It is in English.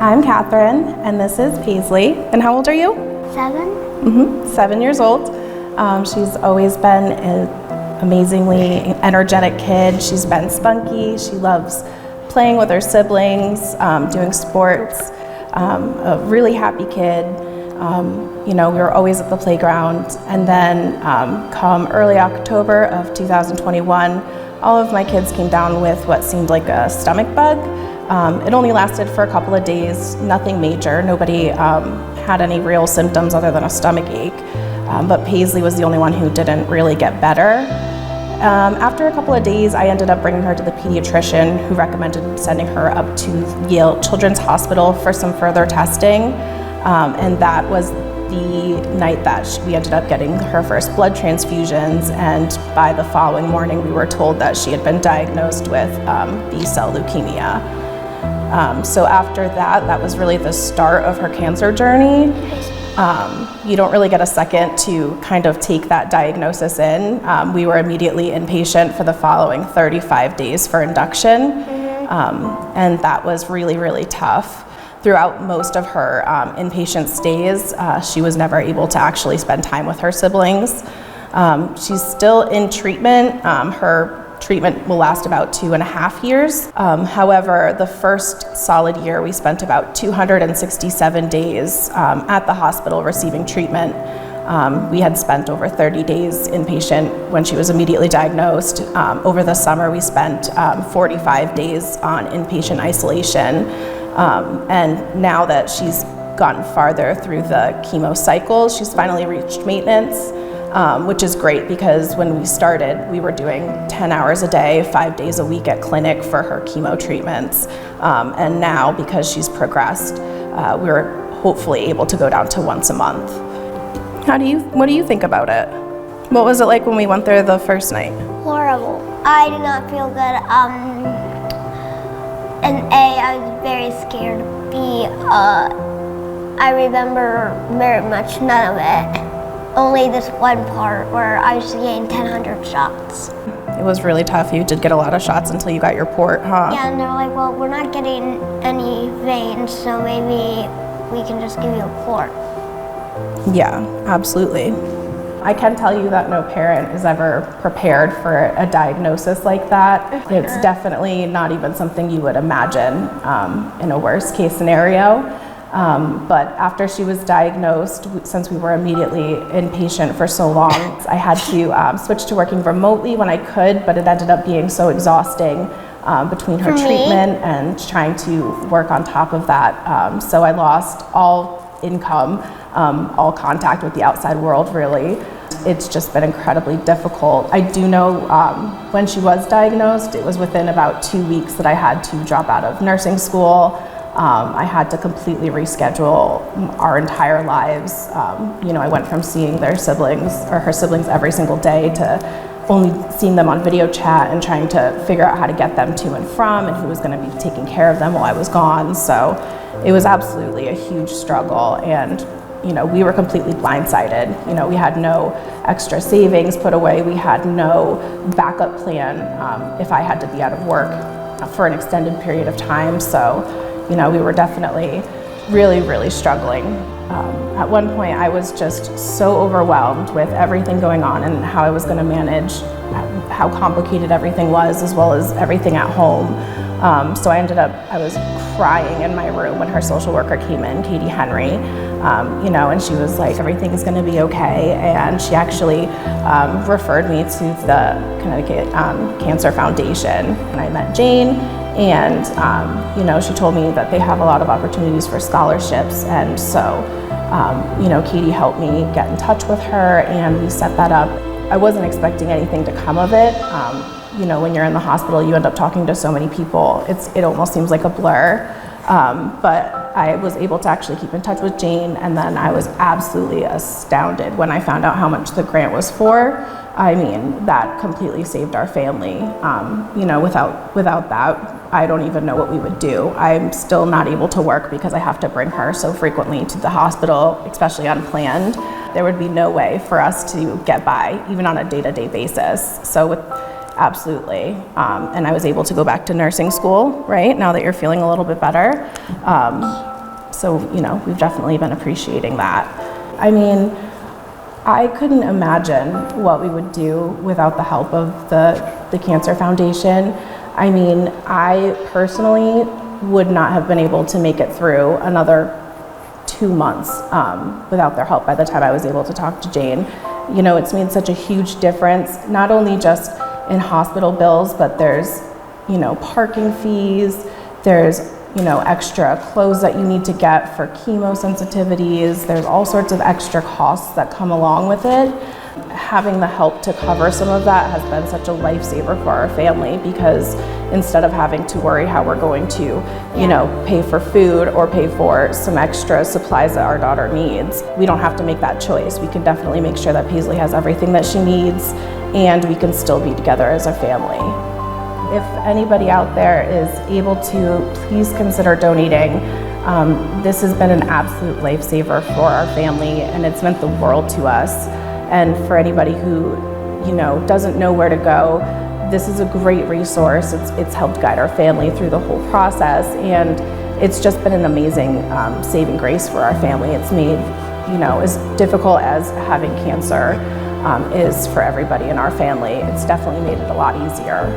I'm Catherine, and this is Paisley. And how old are you? 7. 7 years old. She's always been an amazingly energetic kid. She's been spunky. She loves playing with her siblings, doing sports. A really happy kid. We were always at the playground. And then come early October of 2021, all of my kids came down with what seemed like a stomach bug. It only lasted for a couple of days, nothing major. Nobody had any real symptoms other than a stomach ache. But Paisley was the only one who didn't really get better. After a couple of days, I ended up bringing her to the pediatrician, who recommended sending her up to Yale Children's Hospital for some further testing. And that was the night that we ended up getting her first blood transfusions, and by the following morning we were told that she had been diagnosed with B-cell leukemia. So after that was really the start of her cancer journey. You don't really get a second to kind of take that diagnosis in. We were immediately inpatient for the following 35 days for induction, and that was really, really tough. Throughout most of her inpatient stays, she was never able to actually spend time with her siblings. She's still in treatment. Her treatment will last about 2.5 years. However, the first solid year, we spent about 267 days at the hospital receiving treatment. We had spent over 30 days inpatient when she was immediately diagnosed. Over the summer, we spent 45 days on inpatient isolation. And now that she's gotten farther through the chemo cycle, she's finally reached maintenance, which is great because when we started, we were doing 10 hours a day, 5 days a week at clinic for her chemo treatments. And now, because she's progressed, we're hopefully able to go down to once a month. What do you think about it? What was it like when we went there the first night? Horrible. I did not feel good. And A, I was very scared. B, I remember very much none of it. Only this one part where I was getting 1,000 shots. It was really tough. You did get a lot of shots until you got your port, huh? Yeah, and they're like, well, we're not getting any veins, so maybe we can just give you a port. Yeah, absolutely. I can tell you that no parent is ever prepared for a diagnosis like that. It's definitely not even something you would imagine in a worst case scenario. But after she was diagnosed, since we were immediately inpatient for so long, I had to switch to working remotely when I could, but it ended up being so exhausting between her treatment and trying to work on top of that. So I lost all income, all contact with the outside world, really. It's just been incredibly difficult. I do know when she was diagnosed, it was within about 2 weeks that I had to drop out of nursing school. I had to completely reschedule our entire lives. I went from seeing her siblings every single day to only seeing them on video chat and trying to figure out how to get them to and from and who was going to be taking care of them while I was gone. So it was absolutely a huge struggle, and we were completely blindsided. We had no extra savings put away. We had no backup plan if I had to be out of work for an extended period of time. So, we were definitely really, really struggling. At one point, I was just so overwhelmed with everything going on and how I was going to manage how complicated everything was, as well as everything at home. So I was crying in my room when her social worker came in, Katie Henry, and she was like, everything's going to be okay. And she actually referred me to the Connecticut Cancer Foundation. And I met Jane, and she told me that they have a lot of opportunities for scholarships. And so, Katie helped me get in touch with her, and we set that up. I wasn't expecting anything to come of it. When you're in the hospital, you end up talking to so many people. It almost seems like a blur. But I was able to actually keep in touch with Jane, and then I was absolutely astounded when I found out how much the grant was for. I mean, that completely saved our family. Without that, I don't even know what we would do. I'm still not able to work because I have to bring her so frequently to the hospital, especially unplanned. There would be no way for us to get by, even on a day-to-day basis. Absolutely. And I was able to go back to nursing school, right, now that you're feeling a little bit better. So, we've definitely been appreciating that. I mean, I couldn't imagine what we would do without the help of the Cancer Foundation. I mean, I personally would not have been able to make it through another 2 months without their help by the time I was able to talk to Jane. It's made such a huge difference, not only just in hospital bills, but there's, parking fees, there's, extra clothes that you need to get for chemo sensitivities. There's all sorts of extra costs that come along with it. Having the help to cover some of that has been such a lifesaver for our family, because instead of having to worry how we're going to, pay for food or pay for some extra supplies that our daughter needs, we don't have to make that choice. We can definitely make sure that Paisley has everything that she needs, and we can still be together as a family. If anybody out there is able to, please consider donating. This has been an absolute lifesaver for our family, and it's meant the world to us. And for anybody who, doesn't know where to go, this is a great resource. It's helped guide our family through the whole process, and it's just been an amazing saving grace for our family. It's made, as difficult as having cancer is for everybody in our family, it's definitely made it a lot easier.